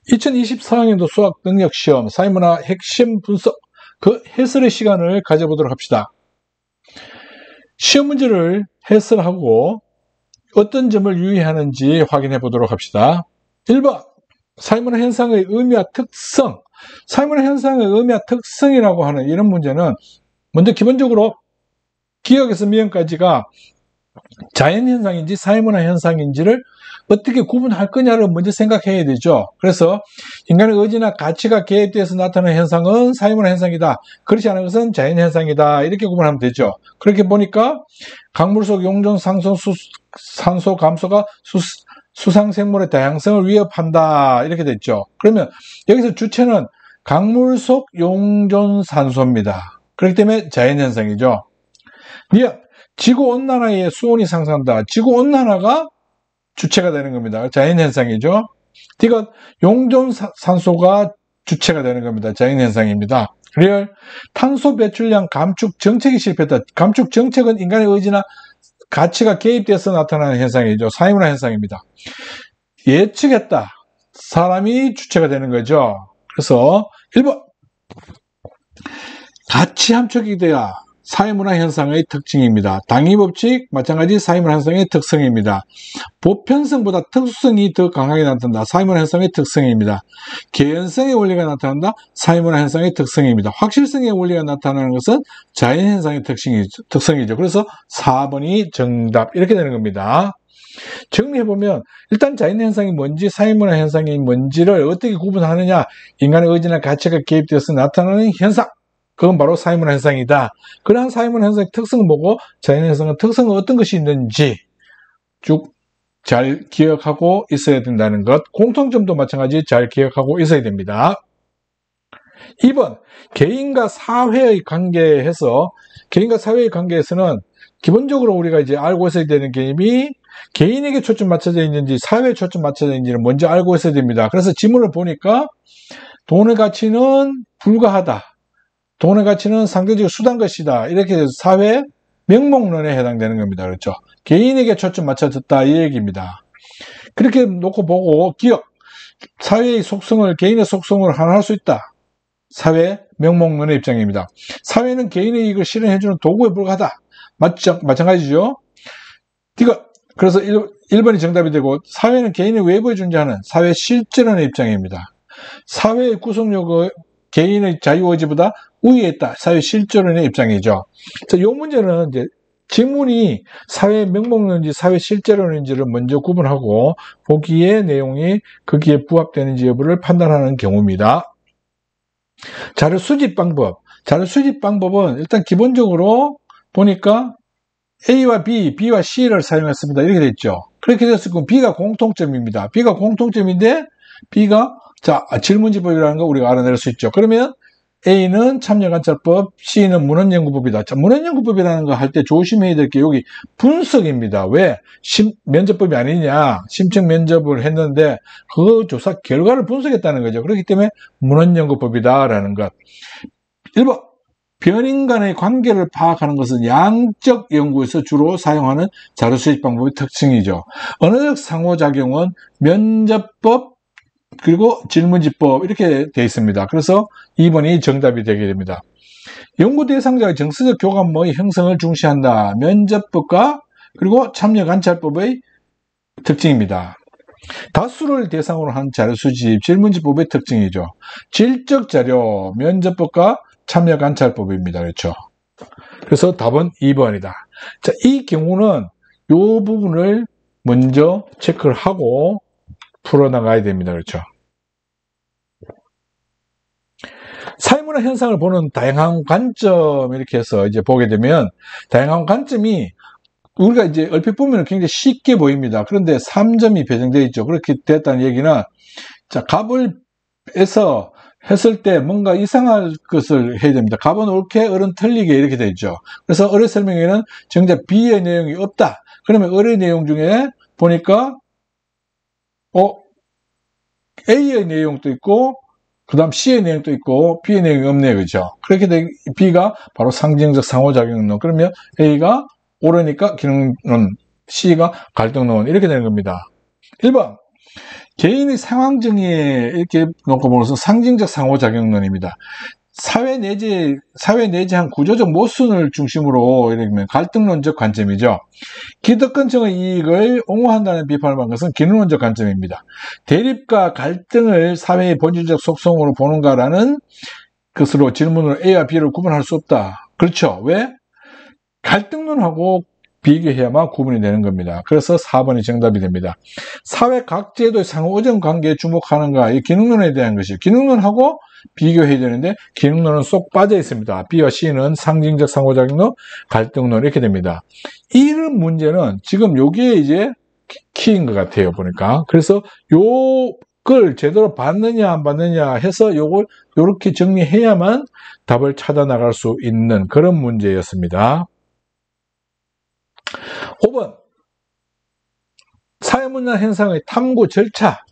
2024학년도 수학 능력 시험 사회문화 핵심 분석 그 해설의 시간을 가져보도록 합시다. 시험 문제를 해설하고 어떤 점을 유의하는지 확인해 보도록 합시다. 1번 사회문화 현상의 의미와 특성. 사회문화 현상의 의미와 특성이라고 하는 이런 문제는 먼저 기본적으로 기억에서 미음까지가 자연현상인지 사회문화 현상인지를 어떻게 구분할 거냐를 먼저 생각해야 되죠. 그래서 인간의 의지나 가치가 개입돼서 나타나는 현상은 사회문화 현상이다. 그렇지 않은 것은 자연현상이다. 이렇게 구분하면 되죠. 그렇게 보니까 강물 속 용존, 상승, 산소 감소가 수상생물의 다양성을 위협한다. 이렇게 됐죠. 그러면 여기서 주체는 강물 속 용존 산소입니다. 그렇기 때문에 자연현상이죠. 지구온난화에 수온이 상승한다. 지구온난화가 주체가 되는 겁니다. 자연현상이죠. D가 용존산소가 주체가 되는 겁니다. 자연현상입니다. 리얼 탄소 배출량 감축 정책이 실패했다. 감축 정책은 인간의 의지나 가치가 개입돼서 나타나는 현상이죠. 사회문화 현상입니다. 예측했다. 사람이 주체가 되는 거죠. 그래서 1번 가치 함축이 돼야 사회문화 현상의 특징입니다. 당위법칙 마찬가지 사회문화 현상의 특성입니다. 보편성보다 특수성이 더 강하게 나타난다. 사회문화 현상의 특성입니다. 개연성의 원리가 나타난다. 사회문화 현상의 특성입니다. 확실성의 원리가 나타나는 것은 자연현상의 특성이죠. 그래서 4번이 정답 이렇게 되는 겁니다. 정리해보면 일단 자연현상이 뭔지 사회문화 현상이 뭔지를 어떻게 구분하느냐. 인간의 의지나 가치가 개입되어서 나타나는 현상. 그건 바로 사회문화 현상이다. 그러한 사회문화 현상의 특성은 뭐고 자연현상의 특성은 어떤 것이 있는지 쭉 잘 기억하고 있어야 된다는 것. 공통점도 마찬가지 잘 기억하고 있어야 됩니다. 2번 개인과 사회의 관계에서는 기본적으로 우리가 이제 알고 있어야 되는 개념이 개인에게 초점 맞춰져 있는지 사회에 초점 맞춰져 있는지를 먼저 알고 있어야 됩니다. 그래서 지문을 보니까 돈의 가치는 불가하다. 돈의 가치는 상대적 수단 것이다. 이렇게 돼서 사회 명목론에 해당되는 겁니다. 그렇죠? 개인에게 초점 맞춰졌다. 이 얘기입니다. 그렇게 놓고 보고 기억, 사회의 속성을 개인의 속성으로 하나할 수 있다. 사회 명목론의 입장입니다. 사회는 개인의 이익을 실현해주는 도구에 불과하다. 마찬가지죠. 그래서 1번이 정답이 되고 사회는 개인의 외부에 존재하는 사회 실제론의 입장입니다. 사회의 구성력을 개인의 자유의지보다 우위에 있다. 사회 실제론의 입장이죠. 이 문제는 이제 지문이 사회 명목론인지 사회 실제론인지를 먼저 구분하고 보기의 내용이 거기에 부합되는지 여부를 판단하는 경우입니다. 자료 수집 방법. 자료 수집 방법은 일단 기본적으로 보니까 A와 B, B와 C를 사용했습니다. 이렇게 됐죠. 그렇게 됐을 때 B가 공통점입니다. B가 공통점인데 B가 질문지법이라는 거 우리가 알아낼 수 있죠. 그러면 A는 참여관찰법, C는 문헌연구법이다. 문헌연구법이라는 거 할 때 조심해야 될 게 여기 분석입니다. 왜? 면접법이 아니냐. 심층 면접을 했는데 그 조사 결과를 분석했다는 거죠. 그렇기 때문에 문헌연구법이다라는 것. 1번. 변인 간의 관계를 파악하는 것은 양적 연구에서 주로 사용하는 자료 수집 방법의 특징이죠. 언어적 상호작용은 면접법, 그리고 질문지법 이렇게 되어 있습니다. 그래서 2번이 정답이 되게 됩니다. 연구 대상자의 정서적 교감의 형성을 중시한다. 면접법과 그리고 참여관찰법의 특징입니다. 다수를 대상으로 한 자료 수집, 질문지법의 특징이죠. 질적 자료, 면접법과 참여관찰법입니다. 그렇죠? 그래서 답은 2번이다. 이 경우는 이 부분을 먼저 체크를 하고 풀어나가야 됩니다. 그렇죠? 사회문화 현상을 보는 다양한 관점 이렇게 해서 이제 보게 되면 다양한 관점이 우리가 이제 얼핏 보면 굉장히 쉽게 보입니다. 그런데 3점이 배정되어 있죠. 그렇게 됐다는 얘기는 값을 빼서 했을 때 뭔가 이상할 것을 해야 됩니다. 값은 옳게, 을은 틀리게 이렇게 되어 있죠. 그래서 을의 설명에는 정작 B의 내용이 없다. 그러면 을의 내용 중에 보니까 A의 내용도 있고 그 다음 C의 내용도 있고 B의 내용이 없네요. 그죠? 그렇게 되면 B가 바로 상징적 상호작용론. 그러면 A가 옳으니까 기능론, C가 갈등론 이렇게 되는 겁니다. 1번 개인의 상황 정의에 이렇게 놓고 보면서 상징적 상호작용론입니다. 사회 내지 한 구조적 모순을 중심으로 이렇게 갈등론적 관점이죠. 기득권층의 이익을 옹호한다는 비판을 받는 것은 기능론적 관점입니다. 대립과 갈등을 사회의 본질적 속성으로 보는가라는 것으로 질문으로 A와 B를 구분할 수 없다. 그렇죠. 왜? 갈등론하고 비교해야만 구분이 되는 겁니다. 그래서 4번이 정답이 됩니다. 사회 각 제도의 상호 의존 관계에 주목하는가, 이 기능론에 대한 것이요. 기능론하고 비교해야 되는데 기능론은 쏙 빠져 있습니다. B와 C는 상징적 상호작용론, 갈등론 이렇게 됩니다. 이런 문제는 지금 요게 이제 키인 것 같아요. 보니까. 그래서 요걸 제대로 받느냐 안 받느냐 해서 요걸 요렇게 정리해야만 답을 찾아 나갈 수 있는 그런 문제였습니다. 5번 사회문화 현상의 탐구 절차.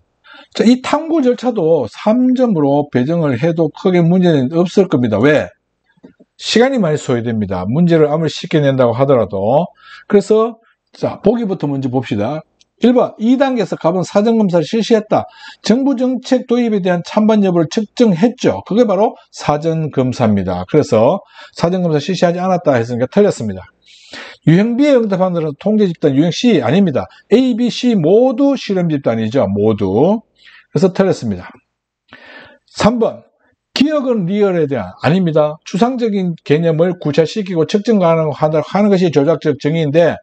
자, 이 탐구 절차도 3점으로 배정을 해도 크게 문제는 없을 겁니다. 왜? 시간이 많이 소요됩니다. 문제를 아무리 쉽게 낸다고 하더라도. 그래서 자, 보기부터 먼저 봅시다. 1번 2단계에서 가본 사전검사를 실시했다. 정부 정책 도입에 대한 찬반 여부를 측정했죠. 그게 바로 사전검사입니다. 그래서 사전검사 실시하지 않았다 했으니까 틀렸습니다. 유형 B에 응답한 것은 통제 집단 유형 C 아닙니다. A, B, C 모두 실험 집단이죠. 모두. 그래서 틀렸습니다. 3번 기억은 리얼에 대한 아닙니다. 추상적인 개념을 구체시키고 측정 가능하는 것이 조작적 정의인데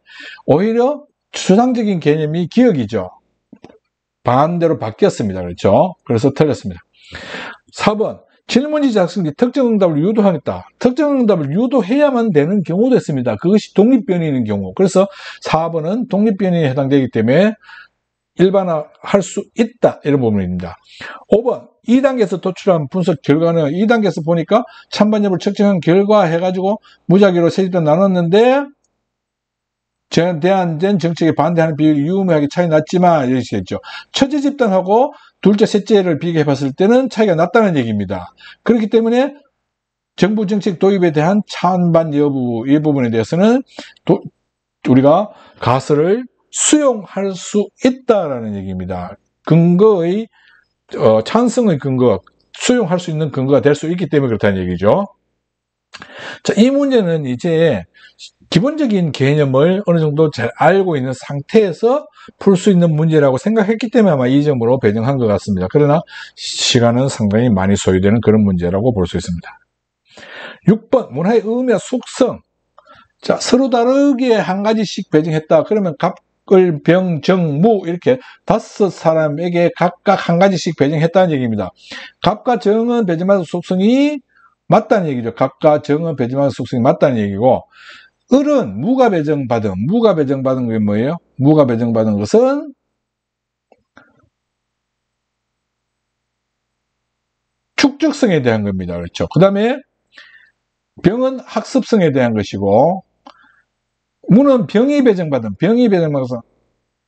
오히려 추상적인 개념이 기억이죠. 반대로 바뀌었습니다. 그렇죠? 그래서 틀렸습니다. 4번 질문지 작성 시 특정 응답을 유도하겠다. 특정 응답을 유도해야만 되는 경우도 있습니다. 그것이 독립변이인 경우. 그래서 4번은 독립변이에 해당되기 때문에 일반화할 수 있다. 이런 부분입니다. 5번 2단계에서 도출한 분석 결과는 2단계에서 보니까 찬반 여부를 측정한 결과 해가지고 무작위로 세 집단 나눴는데 대안된 정책에 반대하는 비율이 유의미하게 차이 났지만 이러시겠죠. 첫째 집단하고 둘째, 셋째를 비교해 봤을 때는 차이가 났다는 얘기입니다. 그렇기 때문에 정부 정책 도입에 대한 찬반 여부 이 부분에 대해서는 우리가 가설을 수용할 수 있다라는 얘기입니다. 근거의 찬성의 근거, 수용할 수 있는 근거가 될 수 있기 때문에 그렇다는 얘기죠. 자, 이 문제는 이제 기본적인 개념을 어느 정도 잘 알고 있는 상태에서 풀 수 있는 문제라고 생각했기 때문에 아마 이 점으로 배정한 것 같습니다. 그러나 시간은 상당히 많이 소요되는 그런 문제라고 볼 수 있습니다. 6번 문화의 의미와 속성. 자, 서로 다르게 한 가지씩 배정했다. 그러면 갑을, 병, 정, 무 이렇게 5사람에게 각각 한 가지씩 배정했다는 얘기입니다. 갑과 정은 배정받은 속성이 맞다는 얘기죠. 갑과 정은 배정받은 속성이 맞다는 얘기고 을은 무가 배정받은 게 뭐예요? 무가 배정받은 것은 축적성에 대한 겁니다. 그렇죠. 그 다음에 병은 학습성에 대한 것이고 무는 병이 배정받은 것은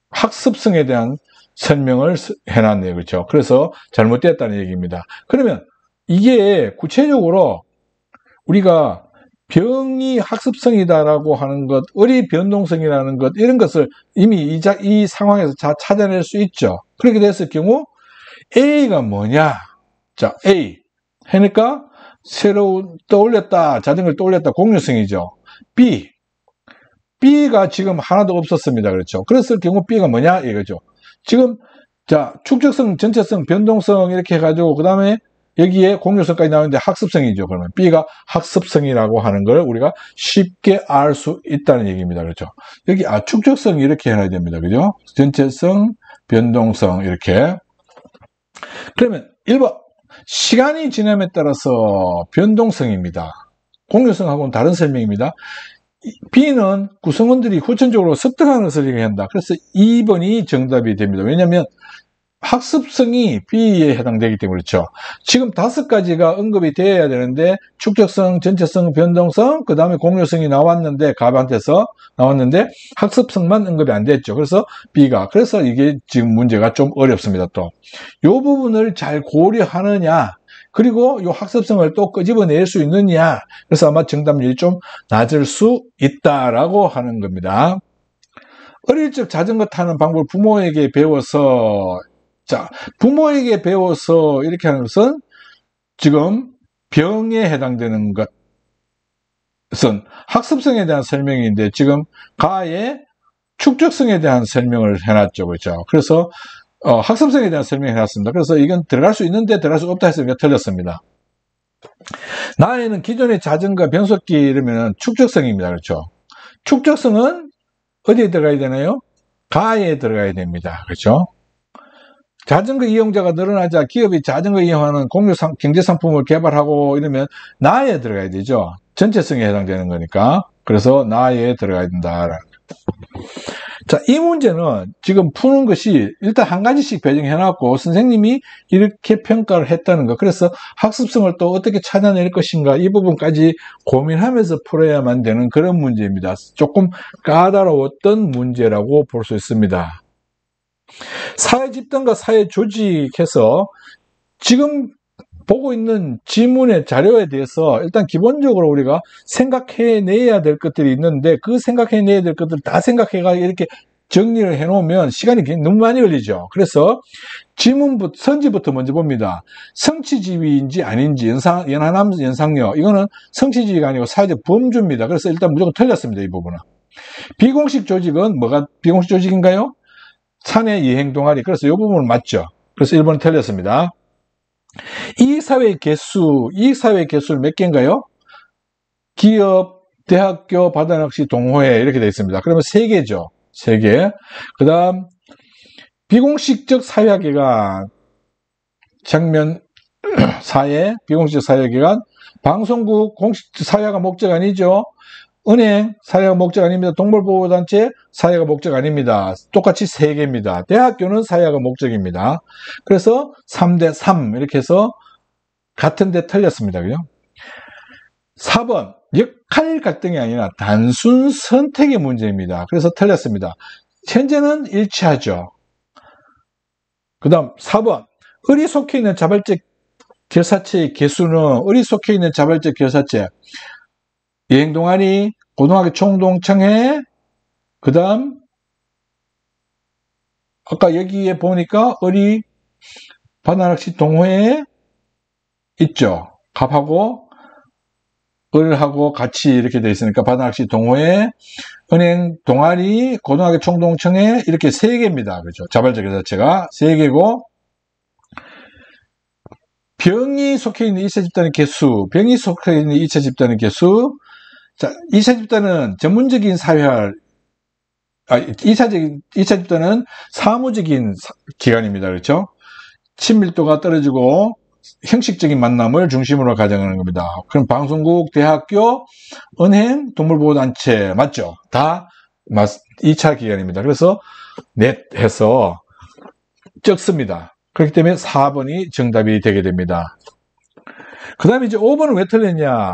학습성에 대한 설명을 해놨네요. 그렇죠. 그래서 잘못되었다는 얘기입니다. 그러면 이게 구체적으로 우리가 병이 학습성이다라고 하는 것, 을이 변동성이라는 것, 이런 것을 이미 이 상황에서 찾아낼 수 있죠. 그렇게 됐을 경우, A가 뭐냐? 자, A. 해니까, 새로 떠올렸다, 자전거를 떠올렸다, 공유성이죠. B. B가 지금 하나도 없었습니다. 그렇죠. 그랬을 경우 B가 뭐냐? 이거죠. 지금, 자, 축적성, 전체성, 변동성, 이렇게 해가지고, 그 다음에, 여기에 공유성까지 나오는데 학습성이죠. 그러면 B가 학습성이라고 하는 걸 우리가 쉽게 알 수 있다는 얘기입니다. 그렇죠? 여기 축적성 이렇게 해야 됩니다. 그죠? 전체성, 변동성 이렇게. 그러면 1번 시간이 지남에 따라서 변동성입니다. 공유성하고는 다른 설명입니다. B는 구성원들이 후천적으로 습득하는 것을 얘기한다. 그래서 2번이 정답이 됩니다. 왜냐하면 학습성이 B에 해당되기 때문에 그렇죠. 지금 5가지가 언급이 되어야 되는데 축적성, 전체성, 변동성, 그 다음에 공유성이 나왔는데 갑한테서 나왔는데 학습성만 언급이 안 됐죠. 그래서 B가 그래서 이게 지금 문제가 좀 어렵습니다. 또 이 부분을 잘 고려하느냐 그리고 이 학습성을 또 끄집어낼 수 있느냐 그래서 아마 정답률이 좀 낮을 수 있다라고 하는 겁니다. 어릴 적 자전거 타는 방법을 부모에게 배워서 자, 부모에게 배워서 이렇게 하는 것은 지금 병에 해당되는 것은 학습성에 대한 설명인데 지금 가의 축적성에 대한 설명을 해놨죠. 그렇죠? 그래서 학습성에 대한 설명을 해놨습니다. 그래서 이건 들어갈 수 있는데 들어갈 수 없다 했으니까 틀렸습니다. 나에는 기존의 자전거, 변속기 이러면 축적성입니다. 그렇죠? 축적성은 어디에 들어가야 되나요? 가에 들어가야 됩니다. 그렇죠? 자전거 이용자가 늘어나자 기업이 자전거 이용하는 공유 경제상품을 개발하고 이러면 나에 들어가야 되죠. 전체성에 해당되는 거니까. 그래서 나에 들어가야 된다. 자, 이 문제는 지금 푸는 것이 일단 한 가지씩 배정해놨고 선생님이 이렇게 평가를 했다는 거. 그래서 학습성을 또 어떻게 찾아낼 것인가 이 부분까지 고민하면서 풀어야만 되는 그런 문제입니다. 조금 까다로웠던 문제라고 볼 수 있습니다. 사회 집단과 사회 조직해서 지금 보고 있는 지문의 자료에 대해서 일단 기본적으로 우리가 생각해내야 될 것들이 있는데 그 생각해내야 될 것들을 다 생각해가 이렇게 정리를 해놓으면 시간이 너무 많이 걸리죠. 그래서 지문부터 선지부터 먼저 봅니다. 성취지위인지 아닌지 연하남 연상녀 이거는 성취지위가 아니고 사회적 범주입니다. 그래서 일단 무조건 틀렸습니다. 이 부분은. 비공식 조직은 뭐가 비공식 조직인가요? 사내 이행 동아리. 그래서 이 부분은 맞죠. 그래서 1번은 틀렸습니다. 이익사회 개수를 몇 개인가요? 기업, 대학교, 바다낚시, 동호회 이렇게 되어 있습니다. 그러면 3개죠. 3개. 그 다음 비공식적 사회기관 장면 사회, 비공식적 사회기관 방송국 공식 사회가 목적 아니죠. 은행 사회가 목적 아닙니다. 동물보호단체 사회가 목적 아닙니다. 똑같이 3개입니다. 대학교는 사회가 목적입니다. 그래서 3대 3 이렇게 해서 같은 데 틀렸습니다. 그죠? 4번 역할 갈등이 아니라 단순 선택의 문제입니다. 그래서 틀렸습니다. 현재는 일치하죠. 그 다음 4번 을이 속해 있는 자발적 결사체의 개수는 을이 속해 있는 자발적 결사체 여행동아리, 고등학교 총동창회, 그 다음 아까 여기에 보니까 을이 바다낚시 동호회에 있죠. 갑하고 을하고 같이 이렇게 되어 있으니까 바다낚시 동호회, 은행 동아리, 고등학교 총동창회 이렇게 3개입니다. 그렇죠. 자발적 결사체가 3개고 병이 속해 있는 2차 집단의 개수, 병이 속해 있는 2차 집단의 개수. 자, 2차 집단은 전문적인 사회화, 2차 집단은 사무적인 기관입니다. 그렇죠? 친밀도가 떨어지고 형식적인 만남을 중심으로 가정하는 겁니다. 그럼 방송국, 대학교, 은행, 동물보호단체, 맞죠? 다 2차 기관입니다. 그래서 넷 해서 적습니다. 그렇기 때문에 4번이 정답이 되게 됩니다. 그 다음에 이제 5번은 왜 틀렸냐?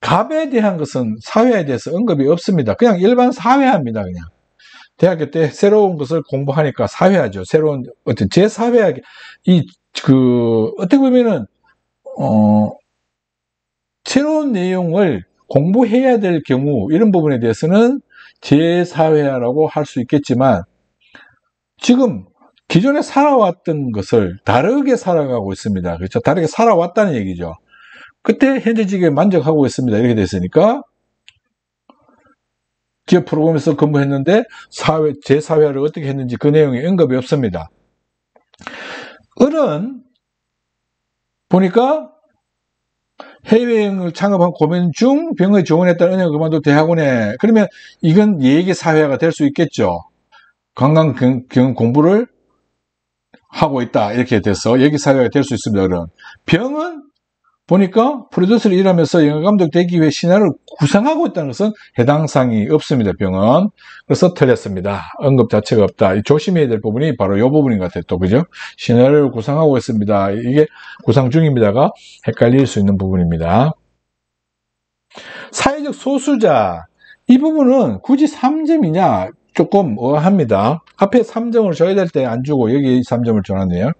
갑에 대한 것은 사회에 대해서 언급이 없습니다. 그냥 일반 사회화입니다. 그냥 대학교 때 새로운 것을 공부하니까 사회화죠. 새로운 어떤 제사회화 어떻게 보면은 새로운 내용을 공부해야 될 경우 이런 부분에 대해서는 제사회화라고 할 수 있겠지만 지금 기존에 살아왔던 것을 다르게 살아가고 있습니다. 그렇죠? 다르게 살아왔다는 얘기죠. 그때 현재직에 만족하고 있습니다. 이렇게 됐으니까 기업 프로그램에서 근무했는데 제사회화를 어떻게 했는지 그 내용에 언급이 없습니다. 을은 보니까 해외여행을 창업한 고민 중 병에 지원했다는 은행을 그만두고 대학원에 그러면 이건 예계 사회화가 될 수 있겠죠. 관광 경영 공부를 하고 있다 이렇게 돼서 예계 사회화가 될 수 있습니다. 을은 병은 보니까 프로듀서를 일하면서 영화감독 되기 위해 시나리오를 구상하고 있다는 것은 해당 사항이 없습니다. 병은. 그래서 틀렸습니다. 언급 자체가 없다. 조심해야 될 부분이 바로 이 부분인 것 같아요. 또 그죠? 시나리오를 구상하고 있습니다. 이게 구상 중입니다가 헷갈릴 수 있는 부분입니다. 사회적 소수자. 이 부분은 굳이 3점이냐? 조금 의아합니다. 앞에 3점을 줘야 될 때 안 주고 여기 3점을 줘놨네요.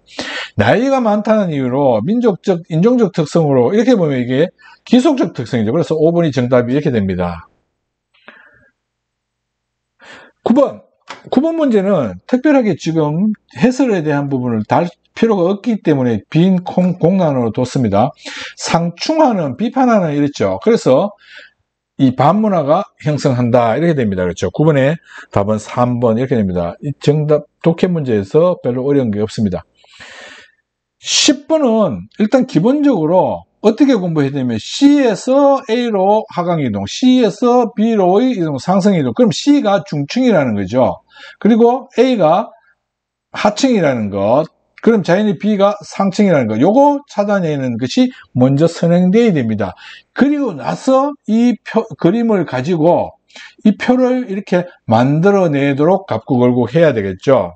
나이가 많다는 이유로 민족적, 인종적 특성으로 이렇게 보면 이게 기속적 특성이죠. 그래서 5번이 정답이 이렇게 됩니다. 9번 9번 문제는 특별하게 지금 해설에 대한 부분을 달 필요가 없기 때문에 빈 공란으로 뒀습니다. 상충하는, 비판하는 이랬죠. 그래서 이 반문화가 형성한다 이렇게 됩니다. 그렇죠. 9번의 답은 3번 이렇게 됩니다. 이 정답 독해 문제에서 별로 어려운 게 없습니다. 10번은 일단 기본적으로 어떻게 공부해야 되냐면 C에서 A로 하강 이동, C에서 B로의 이동, 상승 이동. 그럼 C가 중층이라는 거죠. 그리고 A가 하층이라는 것. 그럼 자연히 B가 상층이라는 거. 요거 찾아내는 것이 먼저 선행되어야 됩니다. 그리고 나서 이 그림을 가지고 이 표를 이렇게 만들어내도록 갑구걸고 해야 되겠죠.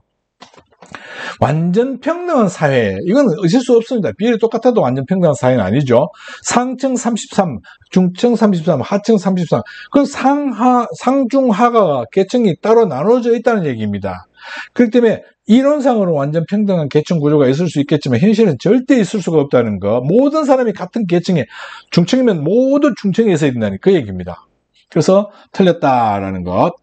완전 평등한 사회, 이건 있을 수 없습니다. 비율이 똑같아도 완전 평등한 사회는 아니죠. 상층 33, 중층 33, 하층 33. 그 상중하가 계층이 따로 나눠져 있다는 얘기입니다. 그렇기 때문에 이론상으로 완전 평등한 계층 구조가 있을 수 있겠지만 현실은 절대 있을 수가 없다는 거. 모든 사람이 같은 계층에, 중층이면 모두 중층에 있어야 된다는 그 얘기입니다. 그래서 틀렸다라는 것.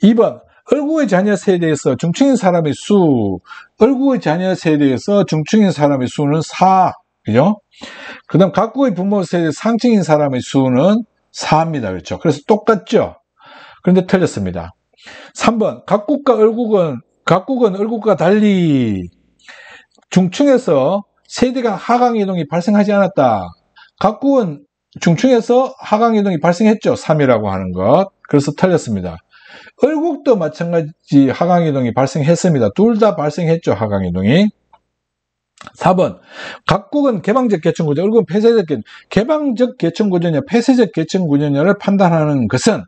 2번. 얼굴의 자녀 세대에서 중층인 사람의 수, 얼굴의 자녀 세대에서 중층인 사람의 수는 4, 그죠? 그 다음 각국의 부모 세대 상층인 사람의 수는 4입니다. 그렇죠? 그래서 똑같죠? 그런데 틀렸습니다. 3번, 각국은 얼굴과 달리 중층에서 세대가 하강 이동이 발생하지 않았다. 각국은 중층에서 하강 이동이 발생했죠. 3이라고 하는 것. 그래서 틀렸습니다. 얼국도 마찬가지 하강이동이 발생했습니다. 둘 다 발생했죠. 하강이동이. 4번. 각국은 개방적 계층구조, 얼국은 폐쇄적 계층. 개방적 계층구조냐, 폐쇄적 계층구조냐를 판단하는 것은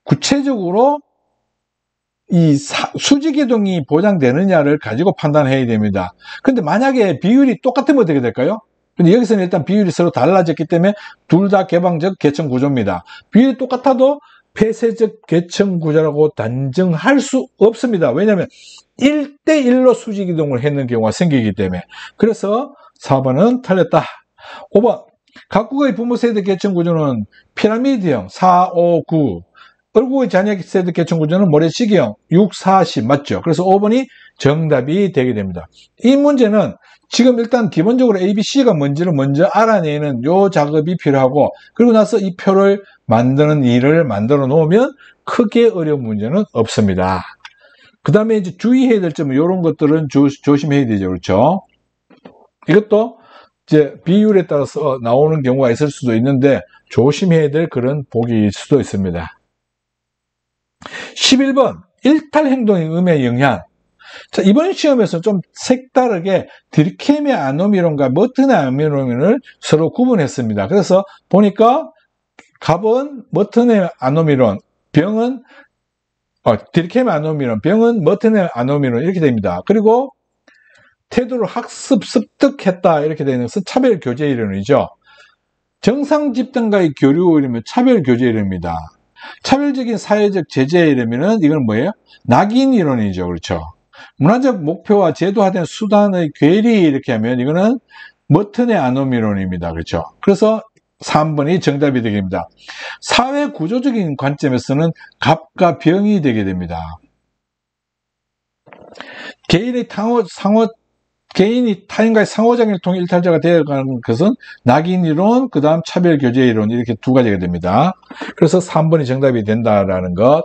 구체적으로 이 수직이동이 보장되느냐를 가지고 판단해야 됩니다. 근데 만약에 비율이 똑같으면 어떻게 될까요? 근데 여기서는 일단 비율이 서로 달라졌기 때문에 둘 다 개방적 계층구조입니다. 비율이 똑같아도 폐쇄적 계층구조라고 단정할 수 없습니다. 왜냐하면 1대1로 수직이동을 했는 경우가 생기기 때문에. 그래서 4번은 틀렸다. 5번. 각국의 부모 세대 계층구조는 피라미드형 4, 5, 9. 얼굴의 자녀 세대 계층구조는 모래시계형 6, 4, 10 맞죠? 그래서 5번이 정답이 되게 됩니다. 이 문제는 지금 일단 기본적으로 A, B, C가 뭔지를 먼저 알아내는 요 작업이 필요하고, 그리고 나서 이 표를 만드는 일을 만들어 놓으면 크게 어려운 문제는 없습니다. 그 다음에 이제 주의해야 될 점은 이런 것들은 조심해야 되죠. 그렇죠? 이것도 이제 비율에 따라서 나오는 경우가 있을 수도 있는데 조심해야 될 그런 복일 수도 있습니다. 11번. 일탈 행동의 의미의 영향. 자, 이번 시험에서 좀 색다르게 디르케임의 아노미론과 머튼의 아노미론을 서로 구분했습니다. 그래서 보니까 갑은 머튼의 아노미론, 병은 디르케임의 아노미론, 병은 머튼의 아노미론 이렇게 됩니다. 그리고 태도를 학습, 습득했다 이렇게 되는 것은 차별 교제 이론이죠. 정상 집단과의 교류 이러면 차별 교제 이론입니다. 차별적인 사회적 제재 이러면은 이건 뭐예요? 낙인 이론이죠. 그렇죠? 문화적 목표와 제도화된 수단의 괴리 이렇게 하면 이거는 머튼의 아노미론입니다. 그렇죠? 그래서 3번이 정답이 되게 됩니다. 사회 구조적인 관점에서는 갑과 병이 되게 됩니다. 개인이 타인과의 상호작용을 통해 일탈자가 되어가는 것은 낙인 이론, 그 다음 차별 교제 이론 이렇게 두 가지가 됩니다. 그래서 3번이 정답이 된다라는 것.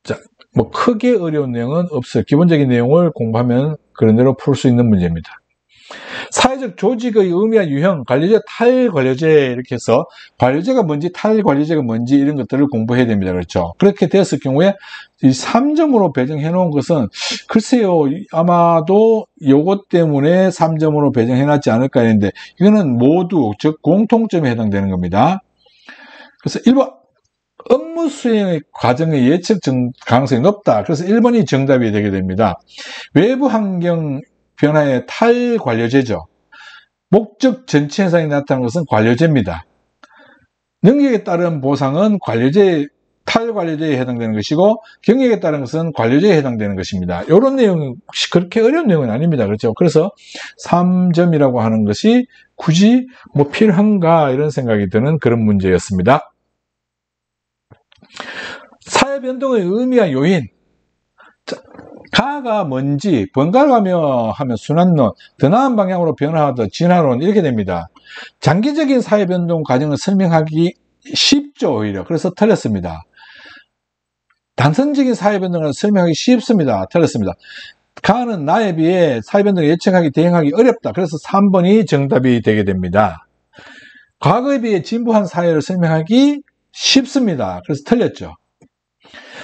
자, 뭐 크게 어려운 내용은 없어요. 기본적인 내용을 공부하면 그런 대로 풀 수 있는 문제입니다. 사회적 조직의 의미와 유형, 관료제, 탈관료제 이렇게 해서 관료제가 뭔지 탈관료제가 뭔지 이런 것들을 공부해야 됩니다. 그렇죠? 그렇게 되었을 경우에 이 3점으로 배정해 놓은 것은 글쎄요, 아마도 요것 때문에 3점으로 배정해 놨지 않을까 했는데 이거는 모두 즉 공통점에 해당되는 겁니다. 그래서 1번 업무 수행의 과정의 예측 가능성이 높다. 그래서 1번이 정답이 되게 됩니다. 외부 환경 변화의 탈관료제죠. 목적 전치 현상이 나타나는 것은 관료제입니다. 능력에 따른 보상은 탈관료제에 해당되는 것이고 경력에 따른 것은 관료제에 해당되는 것입니다. 이런 내용은 혹시 그렇게 어려운 내용은 아닙니다. 그렇죠? 그래서 3점이라고 하는 것이 굳이 뭐 필요한가 이런 생각이 드는 그런 문제였습니다. 사회 변동의 의미와 요인. 가가 뭔지 번갈아가며 하면 순환론, 더 나은 방향으로 변화하다 진화론 이렇게 됩니다. 장기적인 사회변동 과정을 설명하기 쉽죠, 오히려. 그래서 틀렸습니다. 단선적인 사회변동을 설명하기 쉽습니다. 틀렸습니다. 가는 나에 비해 사회변동을 예측하기, 대응하기 어렵다. 그래서 3번이 정답이 되게 됩니다. 과거에 비해 진보한 사회를 설명하기 쉽습니다. 그래서 틀렸죠.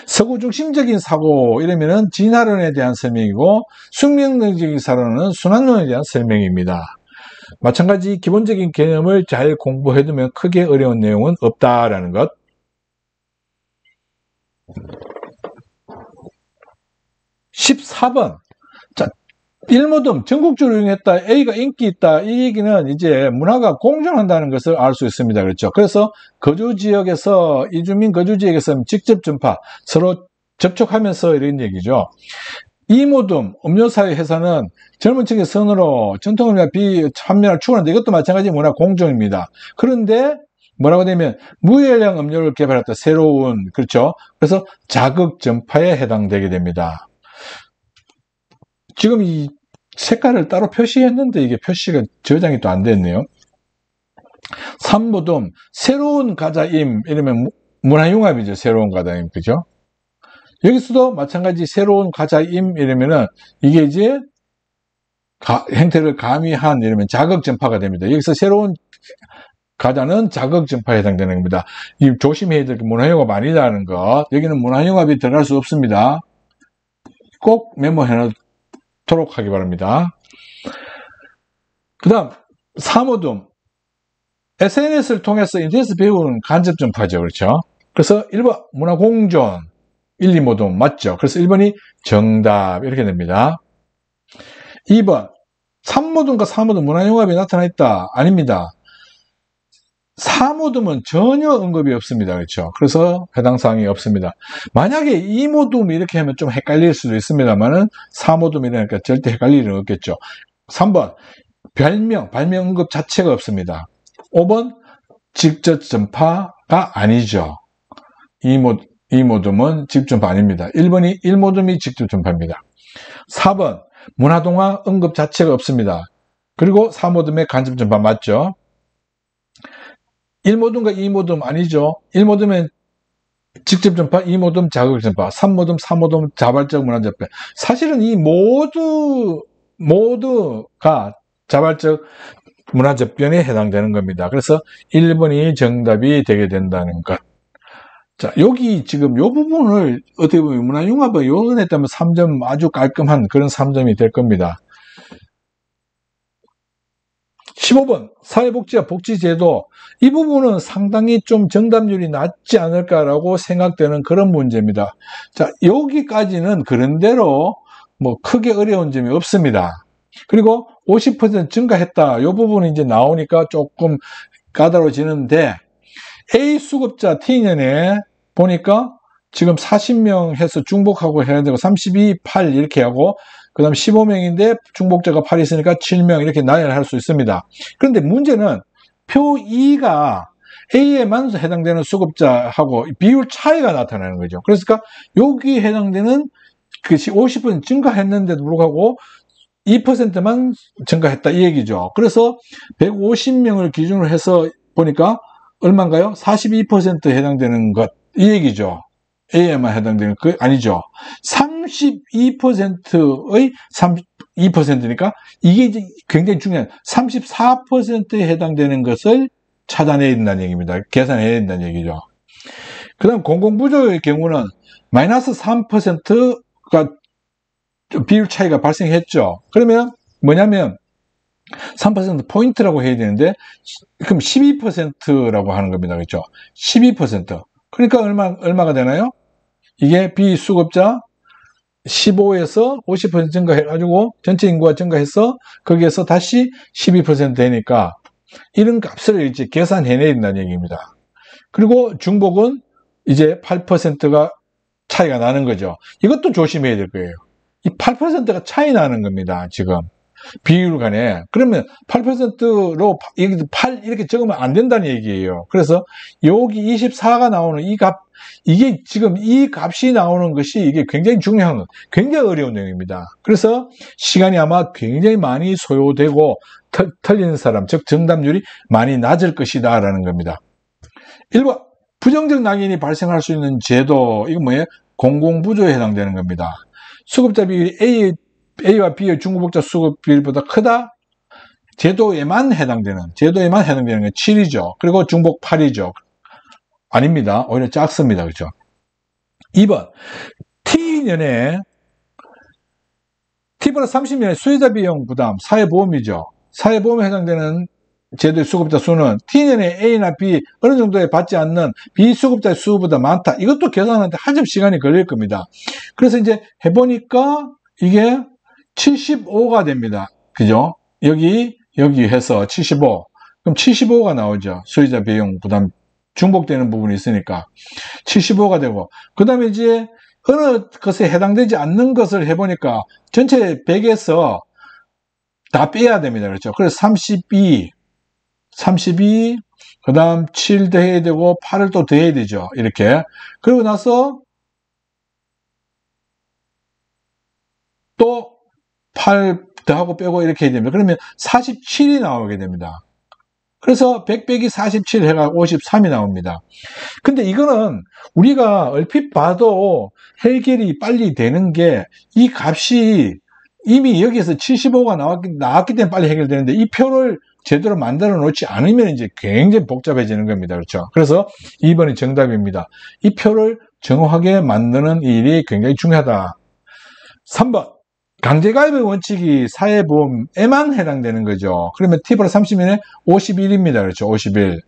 서구 중심적인 사고 이러면은 진화론에 대한 설명이고, 숙명론적인 사고는 순환론에 대한 설명입니다. 마찬가지 기본적인 개념을 잘 공부해두면 크게 어려운 내용은 없다라는 것. 14번. 자, 일모듬 전국적으로 유행했다, A가 인기 있다, 이 얘기는 이제 문화가 공존한다는 것을 알 수 있습니다. 그렇죠? 그래서 거주지역에서, 이주민 거주지역에서 직접 전파, 서로 접촉하면서 이런 얘기죠. 이모듬, 음료사의 회사는 젊은 층의 선호로 전통음료와 비판매를 추구하는데 이것도 마찬가지 문화 공존입니다. 그런데 뭐라고 되면 무열량 음료를 개발했다. 새로운, 그렇죠? 그래서 자극 전파에 해당되게 됩니다. 지금 이 색깔을 따로 표시했는데 이게 표시가 저장이 또 안 됐네요. 3모듬, 새로운 가자임, 이러면 문화융합이죠. 새로운 가자임, 그죠? 여기서도 마찬가지 새로운 가자임, 이러면은 이게 이제 행태를 가미한, 이러면 자극 전파가 됩니다. 여기서 새로운 가자는 자극 전파에 해당되는 겁니다. 이 조심해야 될 게 문화융합 아니라는 것. 여기는 문화융합이 들어갈 수 없습니다. 꼭 메모해 놓도록 하기 바랍니다. 그 다음 3모듬, SNS를 통해서 인터넷에서 배우는 간접 전파죠. 그렇죠? 그래서 1번 문화공존, 1, 2모듬 맞죠? 그래서 1번이 정답 이렇게 됩니다. 2번 3모듬과 4모듬 문화융합이 나타나 있다. 아닙니다. 4모듬은 전혀 언급이 없습니다. 그렇죠? 그래서 해당 사항이 없습니다. 만약에 2모듬 이렇게 하면 좀 헷갈릴 수도 있습니다만은 4모듬이라니까 절대 헷갈릴 일은 없겠죠. 3번 발명 언급 자체가 없습니다. 5번 직접 전파가 아니죠. 2모듬은 직접 전파 아닙니다. 1번이 1모듬이 직접 전파입니다. 4번 문화동화 언급 자체가 없습니다. 그리고 4모듬의 간접 전파 맞죠? 1모듬과 2모듬 아니죠. 1모듬은 직접 전파, 2모듬 자극 전파, 3모듬, 4모듬 자발적 문화 접변. 사실은 이 모두가 자발적 문화 접변에 해당되는 겁니다. 그래서 1번이 정답이 되게 된다는 것. 자, 여기 지금 요 부분을 어떻게 보면 문화융합을 요번에 따면 3점 아주 깔끔한 그런 3점이 될 겁니다. 15번 사회복지와 복지제도, 이 부분은 상당히 좀 정답률이 낮지 않을까라고 생각되는 그런 문제입니다. 자, 여기까지는 그런대로 뭐 크게 어려운 점이 없습니다. 그리고 50% 증가했다, 이 부분이 이제 나오니까 조금 까다로워지는데, A 수급자 T년에 보니까 지금 40명 해서 중복하고 해야 되고 32, 8 이렇게 하고, 그 다음 15명인데 중복자가 8 있으니까 7명 이렇게 나열할 수 있습니다. 그런데 문제는 표 2가 A에만 해당되는 수급자하고 비율 차이가 나타나는 거죠. 그러니까 여기 해당되는 그것이 50% 증가했는데도 불구하고 2%만 증가했다 이 얘기죠. 그래서 150명을 기준으로 해서 보니까 얼마인가요? 42%에 해당되는 것 이 얘기죠. A에만 해당되는 거 아니죠. 32%의 32%니까 이게 이제 굉장히 중요한 34%에 해당되는 것을 찾아내야 된다는 얘기입니다. 계산해야 된다는 얘기죠. 그 다음 공공부조의 경우는 마이너스 3%가 비율 차이가 발생했죠. 그러면 뭐냐면 3% 포인트라고 해야 되는데 그럼 12%라고 하는 겁니다. 그렇죠? 12%. 그러니까 얼마가 되나요? 이게 비수급자 15에서 50% 증가해가지고 전체 인구가 증가해서 거기에서 다시 12% 되니까 이런 값을 이제 계산해내야 된다는 얘기입니다. 그리고 중복은 이제 8%가 차이가 나는 거죠. 이것도 조심해야 될 거예요. 이 8%가 차이 나는 겁니다. 지금 비율 간에. 그러면 8%로 8 이렇게 적으면 안 된다는 얘기예요. 그래서 여기 24가 나오는 이 값 이게 지금 이 값이 나오는 것이 이게 굉장히 중요한, 굉장히 어려운 내용입니다. 그래서 시간이 아마 굉장히 많이 소요되고 틀리는 사람, 즉 정답률이 많이 낮을 것이다 라는 겁니다. 1번 부정적 낙인이 발생할 수 있는 제도, 이건 뭐예요? 공공부조에 해당되는 겁니다. 수급자 비율이 A와 B의 중복자 수급 비율보다 크다? 제도에만 해당되는 게 7이죠. 그리고 중복 8이죠. 아닙니다. 오히려 작습니다. 그렇죠? 2번 T년에 T 플러스 30년의 수혜자 비용 부담, 사회보험이죠. 사회보험에 해당되는 제도의 수급자 수는 T년에 A나 B 어느 정도에 받지 않는 비수급자의 수보다 많다. 이것도 계산하는데 한참 시간이 걸릴 겁니다. 그래서 이제 해보니까 이게 75가 됩니다. 그죠? 여기 해서 75. 그럼 75가 나오죠. 수혜자 비용 부담 중복되는 부분이 있으니까 75가 되고, 그 다음에 이제 어느 것에 해당되지 않는 것을 해보니까 전체 100에서 다 빼야 됩니다. 그렇죠? 그래서 32, 그 다음 7 더해야 되고 8을 또 더해야 되죠. 이렇게. 그리고 나서 또 8 더하고 빼고 이렇게 해야 됩니다. 그러면 47이 나오게 됩니다. 그래서 100 빼기 47 해가 53이 나옵니다. 근데 이거는 우리가 얼핏 봐도 해결이 빨리 되는 게, 이 값이 이미 여기에서 75가 나왔기 때문에 빨리 해결되는데, 이 표를 제대로 만들어 놓지 않으면 이제 굉장히 복잡해지는 겁니다. 그렇죠? 그래서 2번이 정답입니다. 이 표를 정확하게 만드는 일이 굉장히 중요하다. 3번. 강제가입의 원칙이 사회보험에만 해당되는 거죠. 그러면 T 플러스 30년에 51입니다. 그렇죠? 51.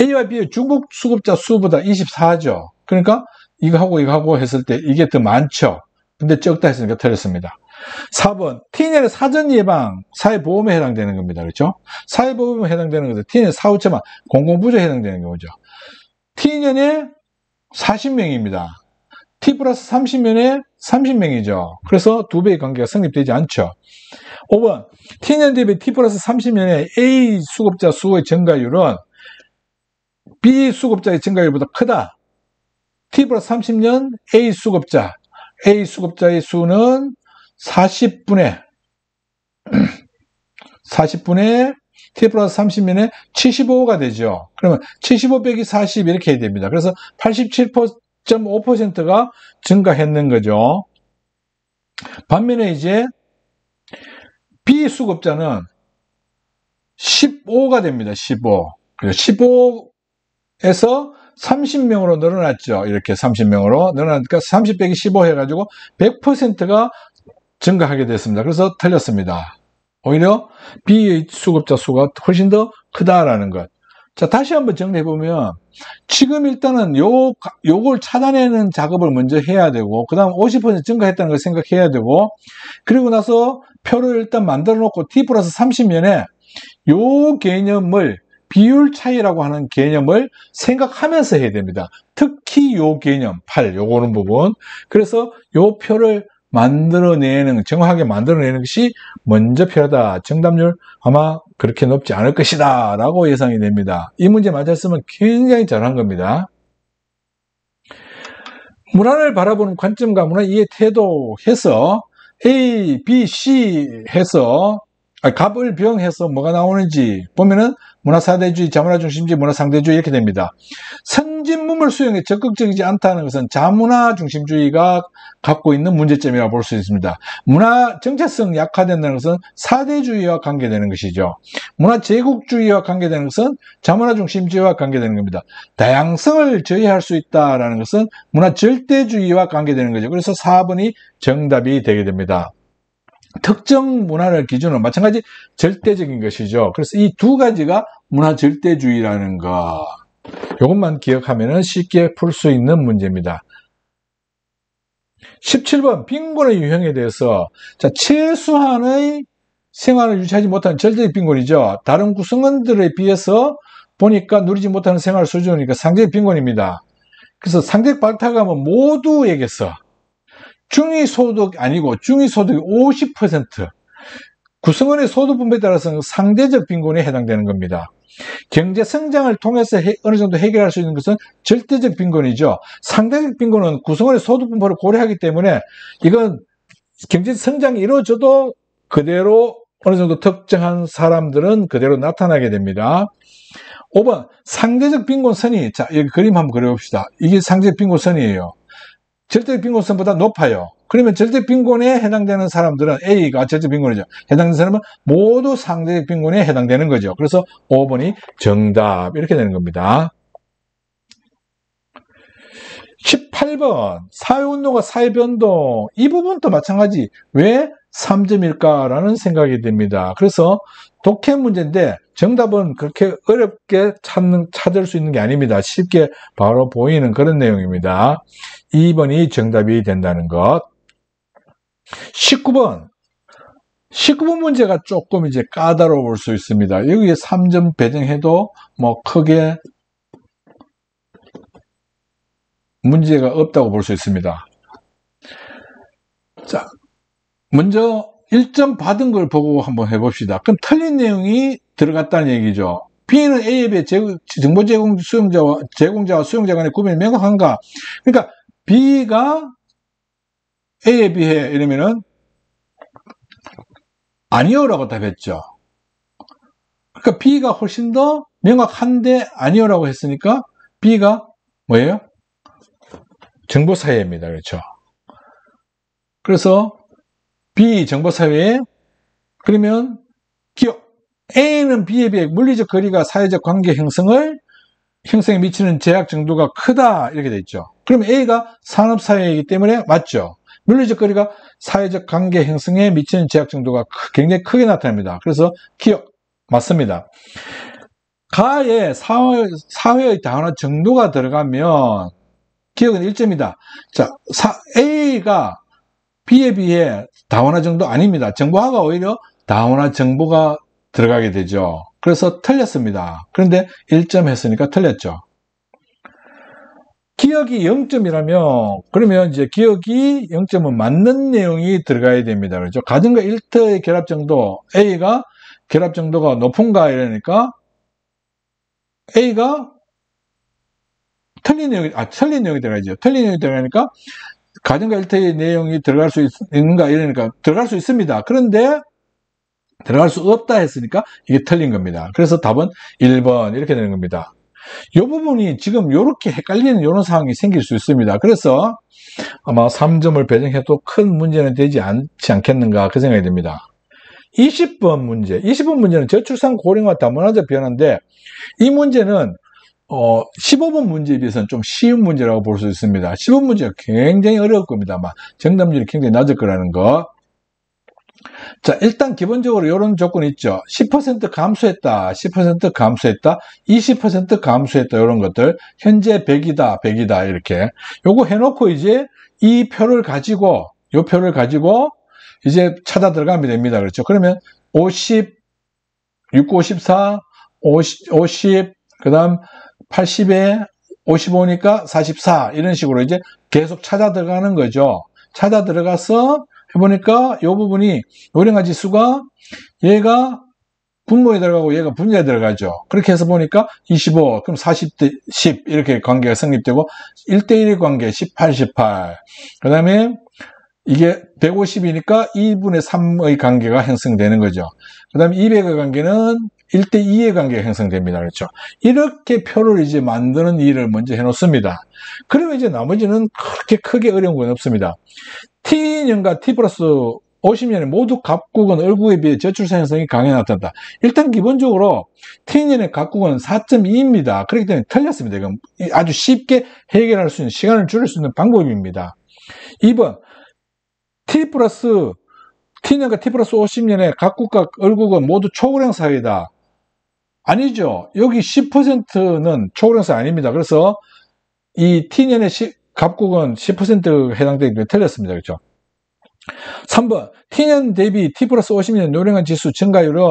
A와 B의 중복 수급자 수보다 24죠. 그러니까 이거하고 했을 때 이게 더 많죠. 근데 적다 했으니까 틀렸습니다. 4번. T년의 사전 예방, 사회보험에 해당되는 겁니다. 그렇죠? 사회보험에 해당되는 것은 T년 사후처만 공공부조에 해당되는 거죠. T년에 40명입니다. T 플러스 30년에 30명이죠. 그래서 2배의 관계가 성립되지 않죠. 5번. T년 대비 T 플러스 30년에 A 수급자 수의 증가율은 B 수급자의 증가율보다 크다. T 플러스 30년 A 수급자의 수는 40분의 T 플러스 30년에 75가 되죠. 그러면 75 빼기 40 이렇게 해야 됩니다. 그래서 87.5%가 증가했는 거죠. 반면에 이제 B 수급자는 15가 됩니다. 15. 15에서 30명으로 늘어났죠. 이렇게 30명으로 늘어나니까 30 빼기 15 해가지고 100%가 증가하게 됐습니다. 그래서 틀렸습니다. 오히려 B의 수급자 수가 훨씬 더 크다라는 것. 자, 다시 한번 정리해보면, 지금 일단은 요걸 찾아내는 작업을 먼저 해야 되고, 그 다음 50% 증가했다는 걸 생각해야 되고, 그리고 나서 표를 일단 만들어 놓고 T 플러스 30년에 요 개념을, 비율 차이라고 하는 개념을 생각하면서 해야 됩니다. 특히 요 개념, 8, 요거는 부분. 그래서 요 표를 정확하게 만들어내는 것이 먼저 필요하다. 정답률 아마 그렇게 높지 않을 것이다 라고 예상이 됩니다. 이 문제 맞았으면 굉장히 잘한 겁니다. 문화를 바라보는 관점과 문화 이해 태도 해서 A, B, C 해서 갑을 병해서 뭐가 나오는지 보면은 문화사대주의, 자문화중심주의, 문화상대주의 이렇게 됩니다. 선진문물 수용에 적극적이지 않다는 것은 자문화중심주의가 갖고 있는 문제점이라고 볼 수 있습니다. 문화 정체성 약화된다는 것은 사대주의와 관계되는 것이죠. 문화 제국주의와 관계되는 것은 자문화중심주의와 관계되는 겁니다. 다양성을 저해할 수 있다는 것은 문화 절대주의와 관계되는 거죠. 그래서 4번이 정답이 되게 됩니다. 특정 문화를 기준으로 마찬가지 절대적인 것이죠. 그래서 이 두 가지가 문화 절대주의라는 거. 이것만 기억하면 쉽게 풀 수 있는 문제입니다. 17번 빈곤의 유형에 대해서, 자, 최소한의 생활을 유지하지 못하는 절대적 빈곤이죠. 다른 구성원들에 비해서 보니까 누리지 못하는 생활 수준이니까 상대적 빈곤입니다. 그래서 상대적 발탁하면 모두에게서 중위소득 아니고 중위소득이 50%, 구성원의 소득 분배에 따라서 상대적 빈곤에 해당되는 겁니다. 경제 성장을 통해서 어느 정도 해결할 수 있는 것은 절대적 빈곤이죠. 상대적 빈곤은 구성원의 소득 분배를 고려하기 때문에 이건 경제 성장이 이루어져도 그대로 어느 정도 특정한 사람들은 그대로 나타나게 됩니다. 5번 상대적 빈곤선이, 자 여기 그림 한번 그려봅시다. 이게 상대적 빈곤선이에요. 절대적 빈곤선보다 높아요. 그러면 절대 빈곤에 해당되는 사람들은 A가 절대 빈곤이죠. 해당되는 사람은 모두 상대적 빈곤에 해당되는 거죠. 그래서 5번이 정답 이렇게 되는 겁니다. 18번 사회운동과 사회변동, 이 부분도 마찬가지. 왜 3점일까라는 생각이 듭니다. 그래서 독해 문제인데 정답은 그렇게 어렵게 찾을 수 있는 게 아닙니다. 쉽게 바로 보이는 그런 내용입니다. 2번이 정답이 된다는 것. 19번 문제가 조금 이제 까다로울 수 있습니다. 여기에 3점 배정해도 뭐 크게 문제가 없다고 볼 수 있습니다. 자, 먼저 1점 받은 걸 보고 한번 해봅시다. 그럼 틀린 내용이 들어갔다는 얘기죠. B는 A에 비해 정보 제공자와 수용자 간의 구분이 명확한가? 그러니까 B가 A에 비해 이러면은 아니요라고 답했죠. 그러니까 B가 훨씬 더 명확한데 아니요라고 했으니까 B가 뭐예요? 정보사회입니다. 그렇죠. 그래서 B 정보사회, 그러면 기억 A는 B에 비해 물리적 거리가 사회적 관계 형성에 미치는 제약 정도가 크다 이렇게 돼 있죠. 그럼 A가 산업사회이기 때문에 맞죠. 물리적 거리가 사회적 관계 형성에 미치는 제약 정도가 굉장히 크게 나타납니다. 그래서 기억 맞습니다. 가에 사회의 다원화 정도가 들어가면 기억은 1점이다. 자, A가 B에 비해 다원화 정도 아닙니다. 정보화가 오히려 다원화 정보가 들어가게 되죠. 그래서 틀렸습니다. 그런데 1점 했으니까 틀렸죠. 기억이 0점이라면 그러면 이제 기억이 0점은 맞는 내용이 들어가야 됩니다. 그렇죠? 가정과 일터의 결합 정도, A가 결합 정도가 높은가 이러니까 A가 틀린 내용이 들어가야죠. 틀린 내용이 들어가니까 가정과 일터의 내용이 들어갈 수 있는가 이러니까 들어갈 수 있습니다. 그런데 들어갈 수 없다 했으니까 이게 틀린 겁니다. 그래서 답은 1번 이렇게 되는 겁니다. 이 부분이 지금 이렇게 헷갈리는 이런 상황이 생길 수 있습니다. 그래서 아마 3점을 배정해도 큰 문제는 되지 않지 않겠는가 그 생각이 듭니다. 20번 문제는 저출산 고령화 다문화적 변화인데 이 문제는 15번 문제에 비해서는 좀 쉬운 문제라고 볼 수 있습니다. 15번 문제가 굉장히 어려울 겁니다. 아마 정답률이 굉장히 낮을 거라는 거. 자, 일단 기본적으로 이런 조건이 있죠. 10% 감소했다, 10% 감소했다, 20% 감소했다, 이런 것들. 현재 100이다, 100이다, 이렇게. 요거 해놓고 이제 이 표를 가지고, 요 표를 가지고 이제 찾아 들어가면 됩니다. 그렇죠. 그러면 50, 6, 54, 50, 그 다음 80에 55니까 44, 이런 식으로 이제 계속 찾아 들어가는 거죠. 찾아 들어가서 해보니까 이 부분이 요령화 지수가 얘가 분모에 들어가고 얘가 분자에 들어가죠. 그렇게 해서 보니까 25, 그럼 40대 10 이렇게 관계가 성립되고 1대1의 관계 18, 18. 그 다음에 이게 150이니까 2분의 3의 관계가 형성되는 거죠. 그 다음에 200의 관계는 1대2의 관계가 형성됩니다. 그렇죠. 이렇게 표를 이제 만드는 일을 먼저 해놓습니다. 그러면 이제 나머지는 그렇게 크게 어려운 건 없습니다. T년과 T 플러스 50년에 모두 갑국은 얼국에 비해 저출산 현상이 강하게 나타난다. 일단 기본적으로 T년의 갑국은 4.2입니다. 그렇기 때문에 틀렸습니다. 이건 아주 쉽게 해결할 수 있는, 시간을 줄일 수 있는 방법입니다. 2번, T년과 T 플러스 50년에 각국과 얼국은 모두 초고령 사회다. 아니죠. 여기 10%는 초고령 사회 아닙니다. 그래서 이 T년의 갑국은 10% 해당되기 때문에 틀렸습니다. 그렇죠? 3번, T년 대비 T 플러스 50년 노령한 지수 증가율은,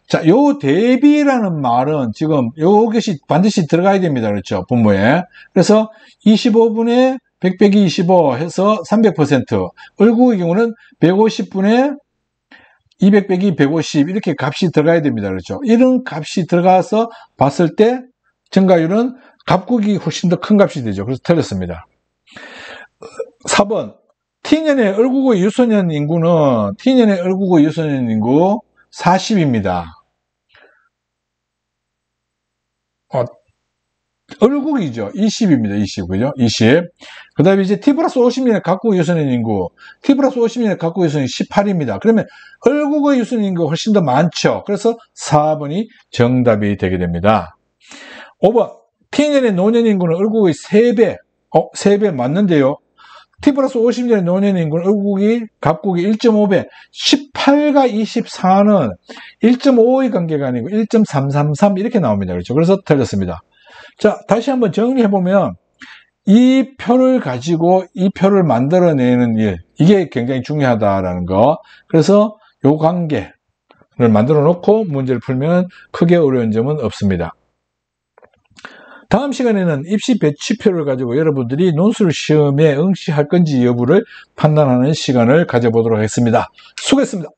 자, 요 대비라는 말은 지금 요것이 반드시 들어가야 됩니다. 그렇죠? 분모에. 그래서 25분의 100 빼기 25 해서 300%. 얼국의 경우는 150분의 200 빼기 150 이렇게 값이 들어가야 됩니다. 그렇죠? 이런 값이 들어가서 봤을 때 증가율은 갑국이 훨씬 더 큰 값이 되죠. 그래서 틀렸습니다. 4번 T년의 얼구구 유소년 인구는 T년의 얼구구 유소년 인구 40입니다. 얼국이죠. 20입니다. 20. 그죠? 20. 그 다음에 이제 T 플러스 50년의 각국의 유소년 인구. T 플러스 50년의 각국의 유소년 18입니다. 그러면 얼국의 유소년 인구가 훨씬 더 많죠. 그래서 4번이 정답이 되게 됩니다. 5번. T년의 노년 인구는 얼국의 3배. 3배 맞는데요. T 플러스 50년의 노년 인구는 얼국이, 각국이 1.5배. 18과 24는 1.5의 관계가 아니고 1.333 이렇게 나옵니다. 그렇죠? 그래서 틀렸습니다. 자, 다시 한번 정리해보면 이 표를 가지고 이 표를 만들어내는 일, 이게 굉장히 중요하다라는 거. 그래서 요 관계를 만들어 놓고 문제를 풀면 크게 어려운 점은 없습니다. 다음 시간에는 입시 배치표를 가지고 여러분들이 논술 시험에 응시할 건지 여부를 판단하는 시간을 가져보도록 하겠습니다. 수고했습니다.